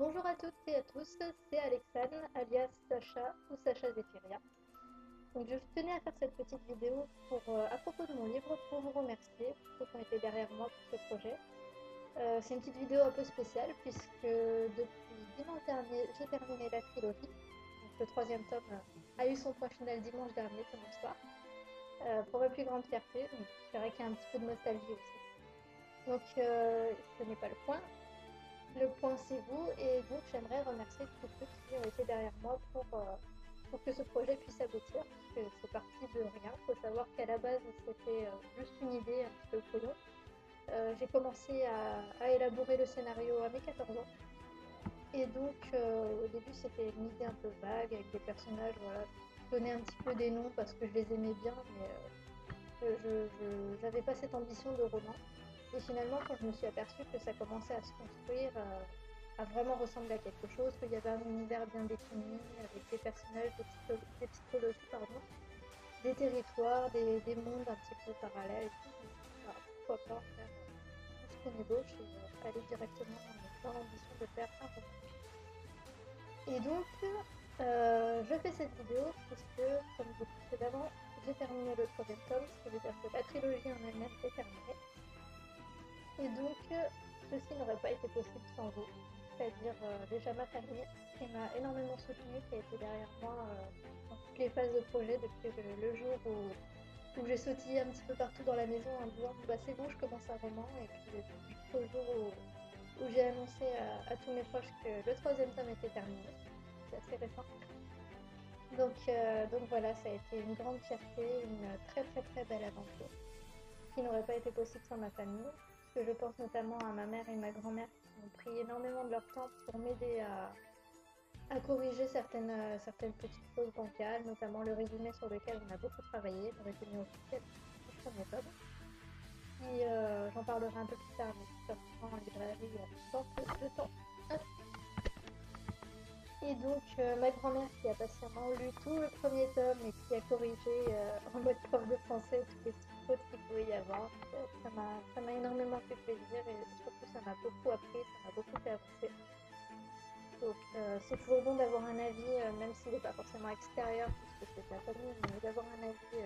Bonjour à toutes et à tous, c'est Alexane, alias Sacha ou Sacha Zephyria. Donc je tenais à faire cette petite vidéo à propos de mon livre pour vous remercier tous ceux qui ont été derrière moi pour ce projet. C'est une petite vidéo un peu spéciale puisque depuis dimanche dernier, j'ai terminé la trilogie. Donc le troisième tome a eu son point final dimanche dernier, dimanche soir, pour ma plus grande fierté. Donc c'est vrai qu'il y a un petit peu de nostalgie aussi. Donc ce n'est pas le point. Le point, c'est vous, et donc j'aimerais remercier tous ceux qui ont été derrière moi pour que ce projet puisse aboutir, puisque c'est parti de rien. Il faut savoir qu'à la base, c'était juste une idée un petit peu couillon. J'ai commencé à élaborer le scénario à mes 14 ans, et donc au début, c'était une idée un peu vague, avec des personnages, voilà. Je donnais un petit peu des noms parce que je les aimais bien, mais je n'avais pas cette ambition de roman. Et finalement, quand je me suis aperçue que ça commençait à se construire, à vraiment ressembler à quelque chose, qu'il y avait un univers bien défini, avec des personnages, des psychologies, pardon, des territoires, des mondes un petit peu parallèles et tout, je me suis dit, bah, pourquoi pas en faire juste une ébauche et aller directement dans l'ambition de faire un roman. Et donc, je fais cette vidéo puisque, comme dit précédemment, j'ai terminé le troisième tome, ce qui veut dire que la trilogie en elle-même est terminée. Et donc, ceci n'aurait pas été possible sans vous, c'est-à-dire déjà ma famille qui m'a énormément soutenue, qui a été derrière moi dans toutes les phases de projet depuis le jour où j'ai sautillé un petit peu partout dans la maison en disant bah, c'est bon, je commence un roman, et puis jusqu'au jour où j'ai annoncé à tous mes proches que le troisième tome était terminé. C'est assez récent. Donc voilà, ça a été une grande fierté, une très très très belle aventure qui n'aurait pas été possible sans ma famille, puisque je pense notamment à ma mère et ma grand-mère qui ont pris énormément de leur temps pour m'aider à corriger certaines petites choses bancales, notamment le résumé sur lequel on a beaucoup travaillé, le résumé officiel du premier tome. Puis j'en parlerai un peu plus tard, mais qui sortira en librairie dans peu de temps. Et donc ma grand-mère qui a patiemment lu tout le premier tome et qui a corrigé en mode prof de français toutes les petites fautes qu'il pouvait y avoir. Ça m'a énormément fait plaisir et surtout ça m'a beaucoup appris, ça m'a beaucoup fait avancer. Donc c'est toujours bon d'avoir un avis, même s'il n'est pas forcément extérieur puisque c'est de la famille, mais d'avoir un avis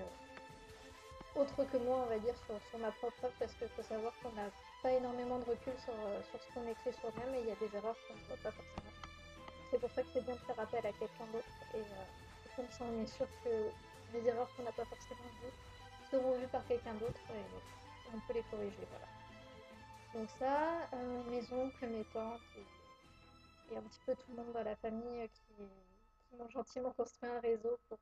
autre que moi, on va dire, sur ma propre œuvre, parce qu'il faut savoir qu'on n'a pas énormément de recul sur ce qu'on écrit soi-même et il y a des erreurs qu'on ne voit pas forcément. C'est pour ça que c'est bien de faire appel à quelqu'un d'autre et comme ça on est sûr que les erreurs qu'on n'a pas forcément vues seront vues par quelqu'un d'autre et on peut les corriger. Voilà. Donc ça, mes oncles, mes tantes et un petit peu tout le monde dans la famille qui m'ont gentiment construit un réseau pour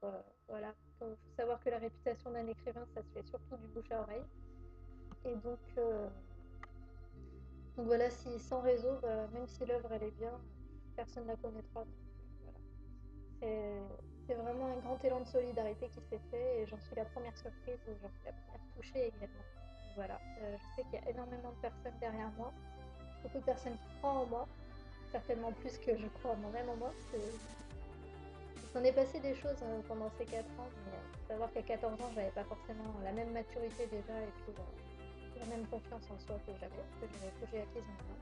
voilà. Il faut savoir que la réputation d'un écrivain, ça se fait surtout du bouche à oreille. Et donc voilà, si sans réseau, bah, même si l'œuvre elle est bien, personne ne la connaîtra. Donc, voilà. C'est vraiment un grand élan de solidarité qui s'est fait et j'en suis la première surprise et j'en suis la première touchée également. Donc voilà, je sais qu'il y a énormément de personnes derrière moi, beaucoup de personnes qui croient en moi, certainement plus que je crois moi-même en moi. Il s'en est passé des choses pendant ces 4 ans, mais il faut savoir qu'à 14 ans, j'avais pas forcément la même maturité déjà et puis la même confiance en soi que j'ai acquise maintenant.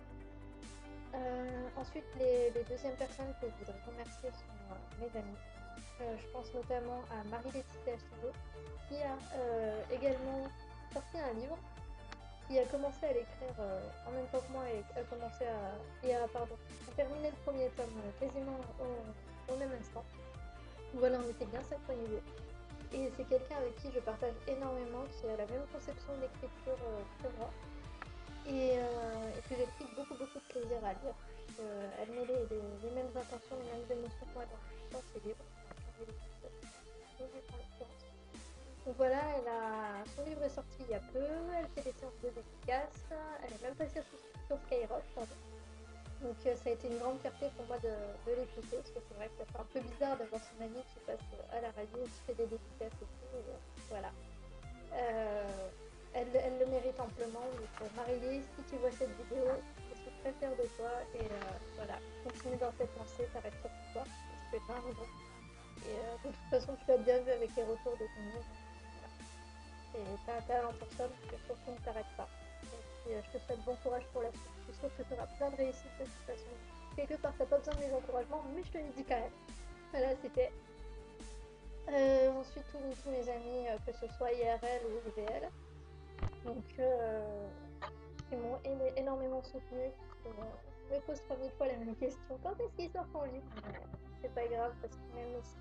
Ensuite, les deuxièmes personnes que je voudrais remercier sont mes amis. Je pense notamment à Marie-Laetitia Chido, qui a également sorti un livre, qui a commencé à l'écrire en même temps que moi et a commencé à terminer le premier tome quasiment au même instant. Voilà, on était bien synchronisés. Et c'est quelqu'un avec qui je partage énormément, qui a la même conception d'écriture que moi et que j'ai pris beaucoup beaucoup de plaisir à lire. Elle met les mêmes intentions, les mêmes émotions que moi dans ses livres. J'en ai lu deux livres en l'occurrence. Donc voilà, son livre est sorti il y a peu, elle fait des séances de dédicaces, elle est même passée sur Skyrock, pardon. Donc ça a été une grande fierté pour moi de l'écouter, parce que c'est vrai que ça fait un peu bizarre d'avoir son ami qui passe à la radio, qui fait des dédicaces et tout, et voilà. Euh, elle le mérite amplement, donc Marie-Lise, si tu vois cette vidéo, je suis très fière de toi, et voilà, continue dans cette lancée, t'arrêtes surtout pas, parce que t'as un rebond. Et de toute façon, tu l'as bien vu avec les retours de ton livre, voilà. T'as un talent pour ça, donc surtout ne t'arrête pas. Et puis je te souhaite bon courage pour la suite. Je suis sûre que tu auras plein de réussites de toute façon. quelque part t'as pas besoin de mes encouragements, mais je te les dis quand même. Voilà, c'était. Ensuite, tous mes amis, que ce soit IRL ou IVL, donc qui m'ont énormément soutenu, qui me posent 3000 fois la même question. Quand est-ce qu'ils sortent en livre? C'est pas grave parce que même si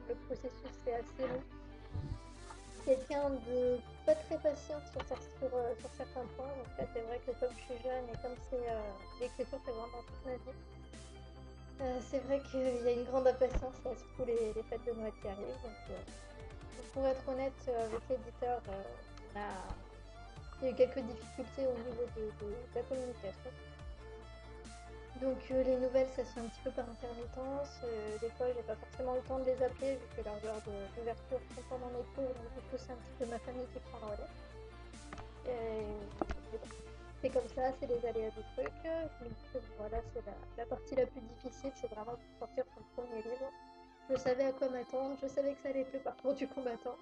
le processus est assez long, quelqu'un de pas très patient sur certains points. Donc là, c'est vrai que comme je suis jeune et comme c'est l'écriture, c'est vraiment toute ma vie. C'est vrai qu'il y a une grande impatience, là, surtout les fêtes de Noël qui arrivent. Donc, pour être honnête avec l'éditeur, il y a eu quelques difficultés au niveau de la communication. Donc les nouvelles, ça se fait un petit peu par intermittence. Des fois, j'ai pas forcément le temps de les appeler vu que leurs heures d'ouverture sont pendant mes cours. Donc du coup, c'est un petit peu ma famille qui prend le relais. Et bon, c'est comme ça, c'est les aléas du truc. Je me dis que voilà, c'est la partie la plus difficile, c'est vraiment pour sortir son premier livre. Je savais à quoi m'attendre, je savais que ça allait être le parcours du combattant.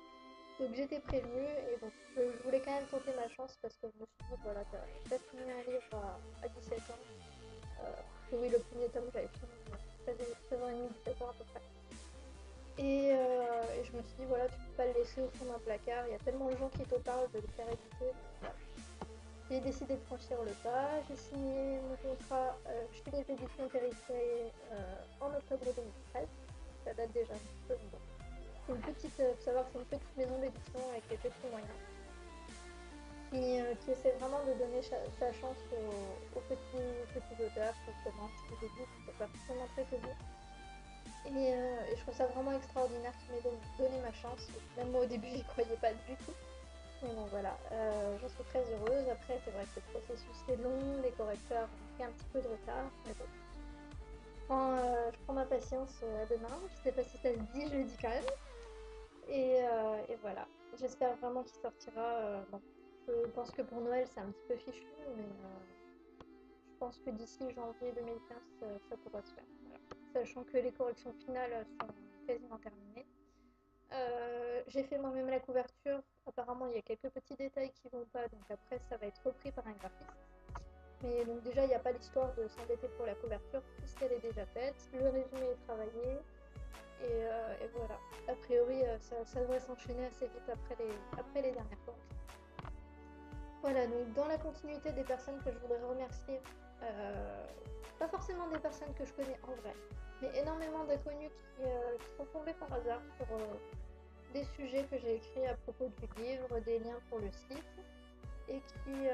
Donc j'étais prévenue et donc je voulais quand même tenter ma chance parce que je me suis dit, voilà, t'as fini un livre à 17 ans. Oui, le premier tome, j'avais fini, j'avais 16 ans et demi, 17 ans à peu près. Et je me suis dit, voilà, tu peux pas le laisser au fond d'un placard, il y a tellement de gens qui te parlent de le faire éditer. Voilà. J'ai décidé de franchir le pas, j'ai signé mon contrat chez les éditions Périphérie en octobre 2013. Ça date déjà un petit peu, mais bon. C'est une petite, faut savoir que c'est une petite maison d'édition avec des petits moyens qui essaie vraiment de donner sa chance aux petits auteurs qui commencent au début, qui ne sont pas forcément très connus. Et je trouve ça vraiment extraordinaire qu'ils m'aient donné ma chance. Même moi au début, j'y croyais pas du tout. Mais bon, voilà, j'en suis très heureuse. Après, c'est vrai que le processus est long, les correcteurs ont pris un petit peu de retard. Mais bon, je prends ma patience à demain. Je sais pas si ça se dit, je le dis quand même. Et voilà, j'espère vraiment qu'il sortira. Bon, je pense que pour Noël, c'est un petit peu fichu, mais je pense que d'ici janvier 2015, ça pourra se faire. Voilà. Sachant que les corrections finales sont quasiment terminées. J'ai fait moi-même la couverture. Apparemment, il y a quelques petits détails qui vont pas, donc après, ça va être repris par un graphiste. Mais donc déjà, il n'y a pas l'histoire de s'endetter pour la couverture, puisqu'elle est déjà faite. Le résumé est travaillé. Et voilà. A priori, ça devrait s'enchaîner assez vite après les dernières corrections. Voilà, donc dans la continuité des personnes que je voudrais remercier, pas forcément des personnes que je connais en vrai, mais énormément d'inconnus qui sont tombés par hasard sur des sujets que j'ai écrits à propos du livre, des liens pour le site, et qui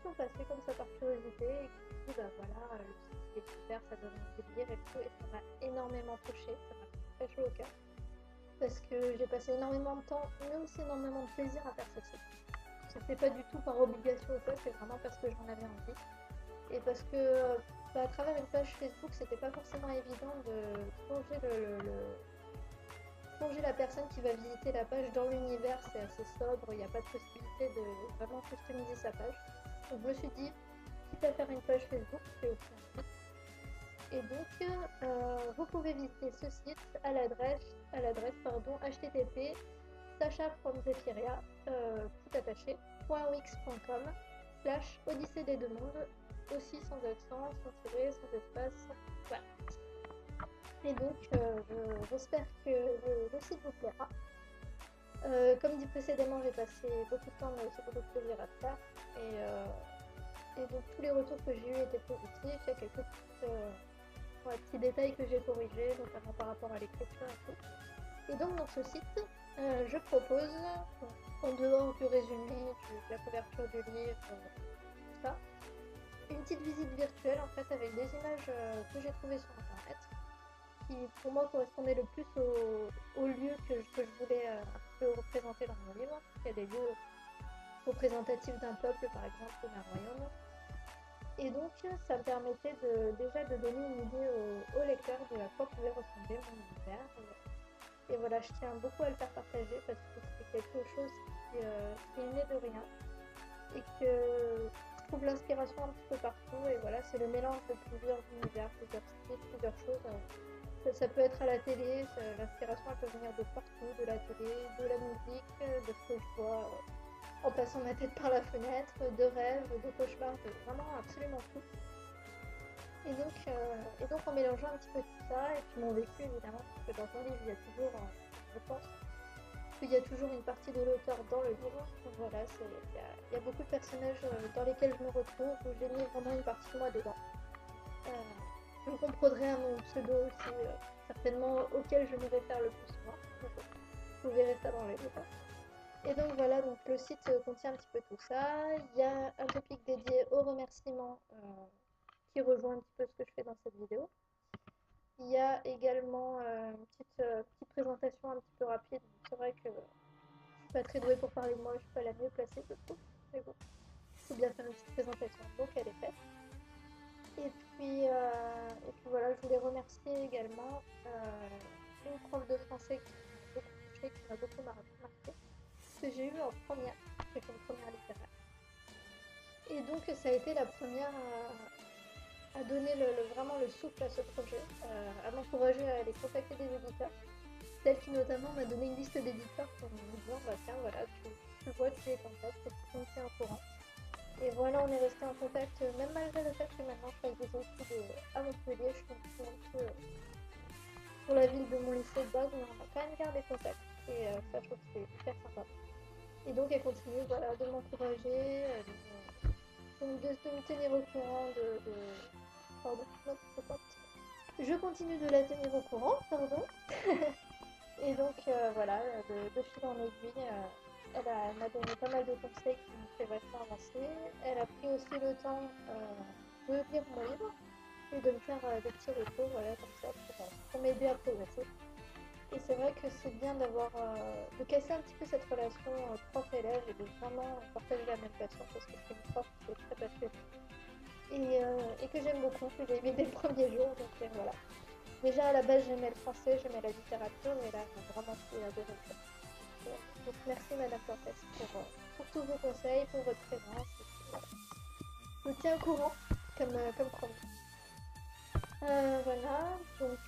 sont passés comme ça par curiosité et qui se disent, bah voilà, le site est super, ça donne envie de lire et tout, et ça m'a énormément touchée, ça m'a fait très chaud au cœur. Parce que j'ai passé énormément de temps, mais aussi énormément de plaisir à faire ce site. C'était pas du tout par obligation ou quoi, c'est vraiment parce que j'en avais envie. Et parce que à travers une page Facebook, c'était pas forcément évident de plonger la personne qui va visiter la page dans l'univers, c'est assez sobre, il n'y a pas de possibilité de vraiment customiser sa page. Donc je me suis dit, quitte à faire une page Facebook, c'est aussi un site. Et donc, vous pouvez visiter ce site à l'adresse http sachafromzephyria tout attaché .wix.com/odyssée des deux mondes, aussi sans accent, sans tiret, sans espace. Voilà. Et donc, j'espère que le site vous plaira. Comme dit précédemment, j'ai passé beaucoup de temps, mais aussi beaucoup de plaisir à le faire. Et donc, tous les retours que j'ai eus étaient positifs. Il y a quelques petits détails que j'ai corrigés, notamment par rapport à l'écriture et tout. Et donc, dans ce site, je propose, en dehors du résumé, de la couverture du livre, tout ça, une petite visite virtuelle en fait avec des images que j'ai trouvées sur internet qui pour moi correspondaient le plus au lieu que je voulais un peu représenter dans mon livre. Il y a des lieux représentatifs d'un peuple par exemple ou d'un royaume. Et donc ça me permettait déjà de donner une idée au lecteur de à quoi pouvait ressembler mon univers. Et voilà, je tiens beaucoup à le faire partager parce que c'est quelque chose qui est né de rien et que je trouve l'inspiration un petit peu partout. Et voilà, c'est le mélange de plusieurs univers, plusieurs styles, plusieurs choses. Ça peut être à la télé, l'inspiration elle peut venir de partout, de la télé, de la musique, de ce que je vois en passant ma tête par la fenêtre, de rêves, de cauchemars, de vraiment absolument tout. Et donc en mélangeant un petit peu tout ça, et puis mon vécu évidemment, parce que dans mon livre, il y a toujours, je pense, qu'il y a toujours une partie de l'auteur dans le livre. Donc voilà, il y a beaucoup de personnages dans lesquels je me retrouve, où j'ai mis vraiment une partie de moi dedans. Je me comprendrai à mon pseudo aussi, certainement auquel je me réfère le plus souvent. Vous verrez ça dans les livres. Et donc voilà, donc le site contient un petit peu tout ça. Il y a un topic dédié aux remerciements qui rejoint un petit peu ce que je fais dans cette vidéo. Il y a également une petite présentation un petit peu rapide. C'est vrai que je suis pas très douée pour parler de moi, je suis pas la mieux placée, je trouve. Mais bon, il faut bien faire une petite présentation, donc elle est faite. Et puis voilà, je voulais remercier également une prof de français qui m'a beaucoup touchée, qui m'a beaucoup marqué, que j'ai eu en première, j'ai fait une première littéraire. Et donc ça a été la première à donner vraiment le souffle à ce projet, à m'encourager à aller contacter des éditeurs. Celle qui notamment m'a donné une liste d'éditeurs pour me dire bah tiens voilà, tu vois, tu les contactes et tu me tiens au courant. Et voilà, on est resté en contact, même malgré le fait que maintenant je fasse des études à Montpellier, je suis un petit peu sur la ville de mon lycée de base, mais on a quand même gardé contact. Et ça, je trouve que c'est hyper sympa. Et donc, elle continue voilà, de m'encourager, de me tenir au courant Pardon, non, je continue de la tenir au courant, pardon. Et donc, voilà, de fil en aiguille, elle m'a donné pas mal de conseils qui m'ont fait vachement avancer. Elle a pris aussi le temps de lire mon livre et de me faire des petits retours, voilà, comme ça, pour m'aider à progresser. Et c'est vrai que c'est bien de casser un petit peu cette relation prof-élève et de vraiment partager la même passion parce que c'est une prof qui est très passionnée et que j'aime beaucoup, que j'ai aimé dès le premier jour. Donc voilà. Déjà à la base j'aimais le français, j'aimais la littérature et là j'ai vraiment adoré le fait. Donc merci Madame Cortès pour tous vos conseils, pour votre présence. Et puis, voilà. Je vous tiens au courant comme promis. Voilà, donc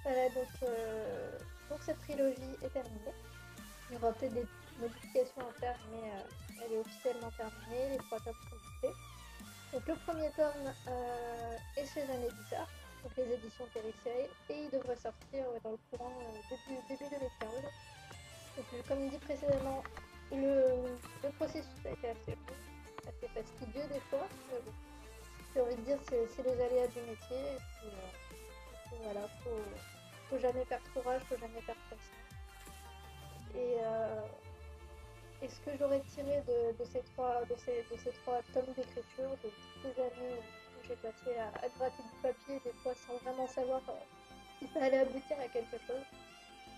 voilà, donc cette trilogie est terminée. Il y aura peut-être des modifications à faire, mais elle est officiellement terminée. Les 3 tomes sont faits. Donc le premier tome est chez un éditeur, donc les éditions Périssé, et il devrait sortir dans le courant début 2015. Donc comme dit précédemment, le processus a été assez long, assez fastidieux des fois, mais bon, j'ai envie de dire c'est les aléas du métier, et puis voilà, faut jamais perdre courage, faut jamais perdre patience. Et ce que j'aurais tiré de ces trois tomes d'écriture, de toutes les années où j'ai passé à gratter du papier, des fois sans vraiment savoir si ça allait aboutir à quelque chose,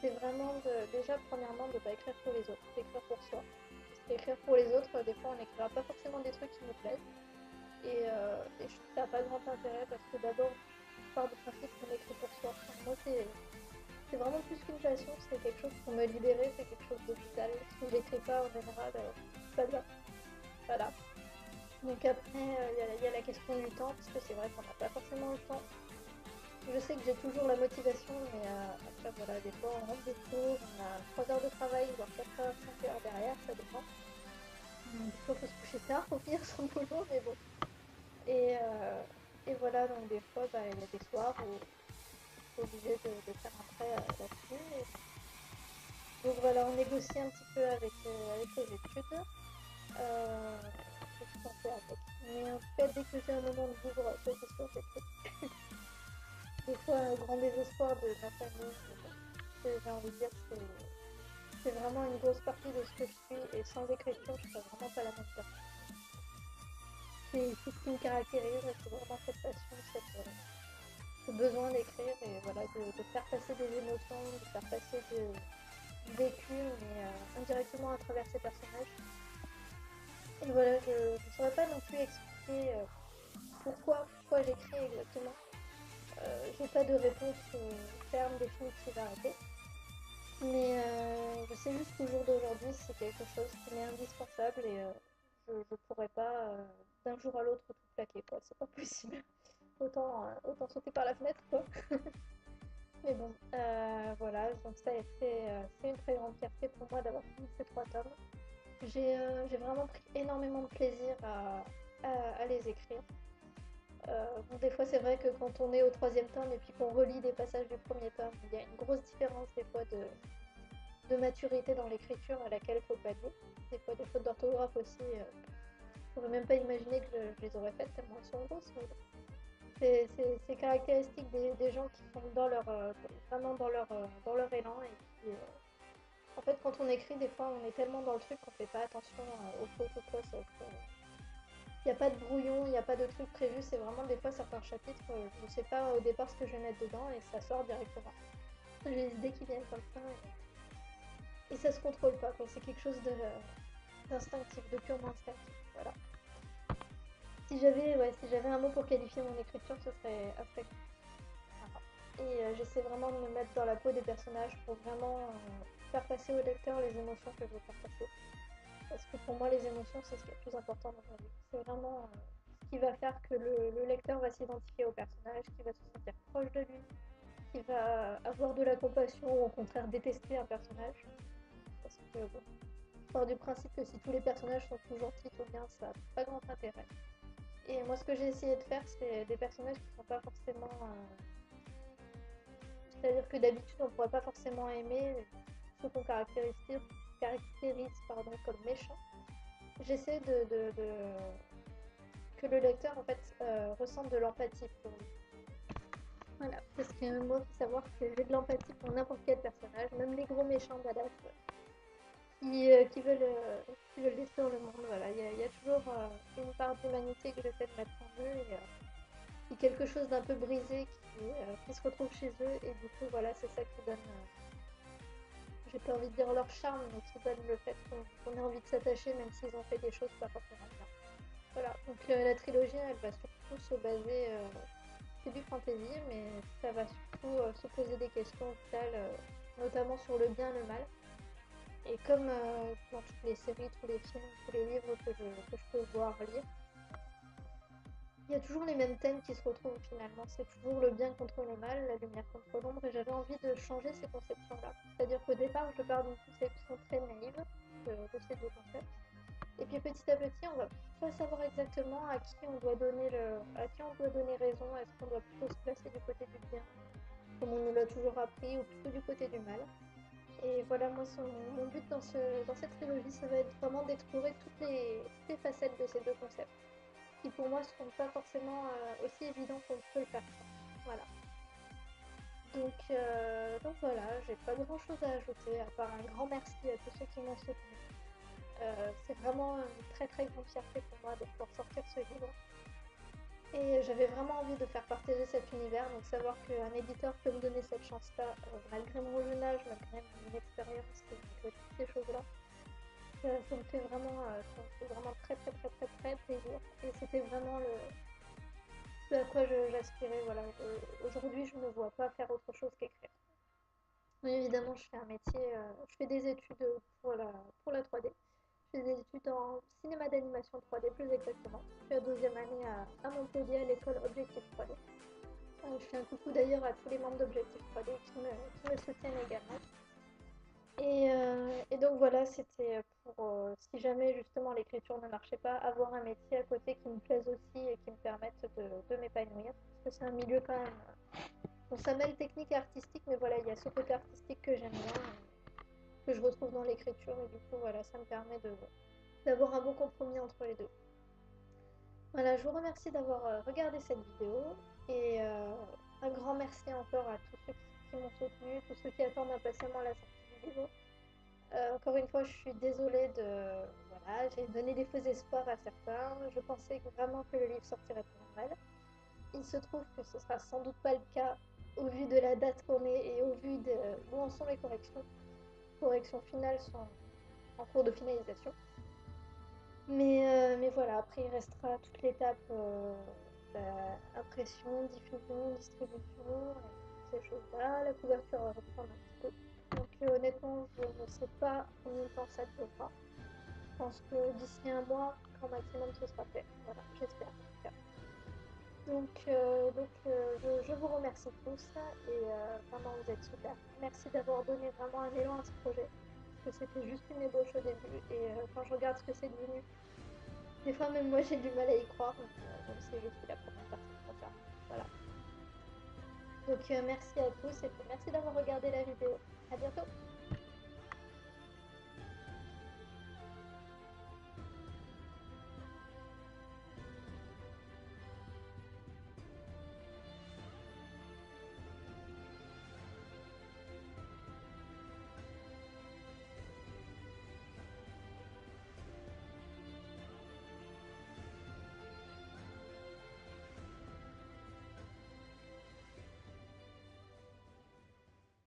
c'est vraiment déjà, premièrement, de ne pas écrire pour les autres, d'écrire pour soi. Parce qu'écrire pour les autres, des fois, on n'écrira pas forcément des trucs qui nous plaisent. Et je trouve que ça n'a pas grand intérêt parce que d'abord, je pars du principe qu'on écrit pour soi. Enfin, moi, c'est vraiment plus qu'une passion, c'est quelque chose pour me libérer, c'est quelque chose de vital. Si j'écris pas en général, pas bien. Voilà. Donc après, il y a la question du temps, parce que c'est vrai qu'on n'a pas forcément le temps. Je sais que j'ai toujours la motivation, mais après, voilà, des fois, on rentre des cours, on a 3 heures de travail, voire 4 heures, 5 heures derrière, ça dépend. Des fois, il faut se coucher tard pour finir son boulot, mais bon. Et, euh, et voilà, donc des fois, bah, il y a des soirs où je suis obligée de faire un prêt là-dessus. Donc voilà, on négocie un petit peu avec les études. Euh, je suis en avec. Mais en tout cas, dès que j'ai un moment de vivre, ça c'est sûr, j'écris. Des fois, un grand désespoir de ma famille. J'ai envie de dire que c'est vraiment une grosse partie de ce que je suis. Et sans écriture, je ne serais vraiment pas la même personne. C'est ce qui me caractérise, c'est vraiment cette passion, ce besoin d'écrire et voilà, de faire passer des émotions, de faire passer du vécu, mais indirectement à travers ces personnages. Et voilà, je ne saurais pas non plus expliquer pourquoi j'écris exactement. J'ai pas de réponse ferme, définitive arrêtée. Mais je sais juste qu'au jour d'aujourd'hui, c'est quelque chose qui m'est indispensable et je ne pourrais pas d'un jour à l'autre tout plaquer, quoi. C'est pas possible. Autant sauter par la fenêtre, quoi. Mais bon, voilà, donc ça, c'est une très grande fierté pour moi d'avoir fini ces 3 tomes. J'ai vraiment pris énormément de plaisir à les écrire. Bon, des fois, c'est vrai que quand on est au troisième tome et puis qu'on relit des passages du premier tome, il y a une grosse différence des fois de maturité dans l'écriture à laquelle il faut pallier. Des fois, des fautes d'orthographe aussi, je pourrais même pas imaginer que je les aurais faites tellement elles sont grosses. C'est caractéristique des gens qui sont dans leur, vraiment dans leur élan et qui, en fait, quand on écrit, des fois, on est tellement dans le truc qu'on fait pas attention aux fautes ou quoi. Il n'y a pas de brouillon, il n'y a pas de truc prévu, c'est vraiment des fois certains chapitres, je ne sais pas au départ ce que je vais mettre dedans et ça sort directement. J'ai les idées qui viennent comme ça et ça se contrôle pas, quoi. C'est quelque chose d'instinctif, de purement instinctif. Voilà. Si j'avais un mot pour qualifier mon écriture, ce serait instinctif. Voilà. Et j'essaie vraiment de me mettre dans la peau des personnages pour vraiment faire passer au lecteur les émotions que je veux faire passer. Parce que pour moi, les émotions, c'est ce qui est le plus important dans ma vie. C'est vraiment ce qui va faire que le lecteur va s'identifier au personnage, qui va se sentir proche de lui, qui va avoir de la compassion ou au contraire détester un personnage. Parce que bon, je pars du principe que si tous les personnages sont tout gentils, tout bien, ça n'a pas grand intérêt. Et moi, ce que j'ai essayé de faire, c'est des personnages qui ne sont pas forcément. C'est-à-dire que d'habitude, on ne pourrait pas forcément aimer ceux qu'on caractérise comme méchants. J'essaie que le lecteur en fait ressente de l'empathie pour lui. Voilà, parce que moi, il faut savoir que j'ai de l'empathie pour n'importe quel personnage, même les gros méchants badass qui veulent détruire le monde. Voilà, il y a toujours une part d'humanité que j'essaie de mettre en eux et quelque chose d'un peu brisé qui se retrouve chez eux et du coup voilà, c'est ça qui donne, j'ai pas envie de dire leur charme, mais qui donne le fait qu'on ait envie de s'attacher même s'ils ont fait des choses pas forcément bien. Voilà, donc la trilogie, elle va surtout se baser, c'est du fantasy, mais ça va surtout se poser des questions vitales, notamment sur le bien et le mal. Et comme dans toutes les séries, tous les films, tous les livres que je peux voir, lire, il y a toujours les mêmes thèmes qui se retrouvent finalement. C'est toujours le bien contre le mal, la lumière contre l'ombre, et j'avais envie de changer ces conceptions-là. C'est-à-dire qu'au départ, je pars d'une conception très naïve de ces deux concepts. Et puis petit à petit, on va pas savoir exactement à qui on doit donner raison. Est-ce qu'on doit plutôt se placer du côté du bien, comme on nous l'a toujours appris, ou plutôt du côté du mal. Et voilà, moi, mon but dans cette trilogie, ça va être vraiment d'explorer toutes les facettes de ces deux concepts, qui pour moi ne seront pas forcément aussi évidents qu'on peut le faire. Voilà. Donc voilà, j'ai pas grand chose à ajouter, à part un grand merci à tous ceux qui m'ont soutenu. C'est vraiment une très très grande fierté pour moi de pouvoir sortir ce livre. Et j'avais vraiment envie de faire partager cet univers, donc savoir qu'un éditeur peut me donner cette chance-là, malgré mon jeune âge, malgré mon inexpérience et malgré toutes ces choses-là, ça me fait vraiment très très très très très plaisir. Et c'était vraiment ce à quoi j'aspirais. Voilà. Aujourd'hui, je ne me vois pas faire autre chose qu'écrire. Mais évidemment, je fais un métier, je fais des études pour la 3D. Je fais des études en cinéma d'animation 3D plus exactement. Je suis à 12e année à Montpellier à l'école Objectif 3D. Je fais un coucou d'ailleurs à tous les membres d'Objectif 3D qui me soutiennent également. Et donc voilà, c'était pour, si jamais justement l'écriture ne marchait pas, avoir un métier à côté qui me plaise aussi et qui me permette de m'épanouir. Parce que c'est un milieu quand même, on ça mêle technique et artistique, mais voilà, il y a ce côté artistique que j'aime bien, que je retrouve dans l'écriture, et du coup voilà, ça me permet d'avoir un bon compromis entre les deux. Voilà, je vous remercie d'avoir regardé cette vidéo, et un grand merci encore à tous ceux qui m'ont soutenu, tous ceux qui attendent impatiemment la sortie du livre. Encore une fois, je suis désolée voilà, j'ai donné des faux espoirs à certains. Je pensais vraiment que le livre sortirait pour Noël. Il se trouve que ce sera sans doute pas le cas au vu de la date qu'on est et au vu de où en sont les corrections. Les corrections finales sont en cours de finalisation. Mais voilà, après il restera toute l'étape impression, diffusion, distribution, et ces choses-là. La couverture va reprendre un petit peu. Donc honnêtement, je ne sais pas combien de temps ça durera. Je pense que d'ici un mois, grand maximum, ce sera fait. Voilà, j'espère en tout cas. Je vous remercie tous et vraiment vous êtes super. Merci d'avoir donné vraiment un élan à ce projet. Parce que c'était juste une ébauche au début et quand je regarde ce que c'est devenu, Des fois, même moi, j'ai du mal à y croire, même si je suis la première personne pour ça. Voilà. Donc, merci à tous et puis merci d'avoir regardé la vidéo. À bientôt!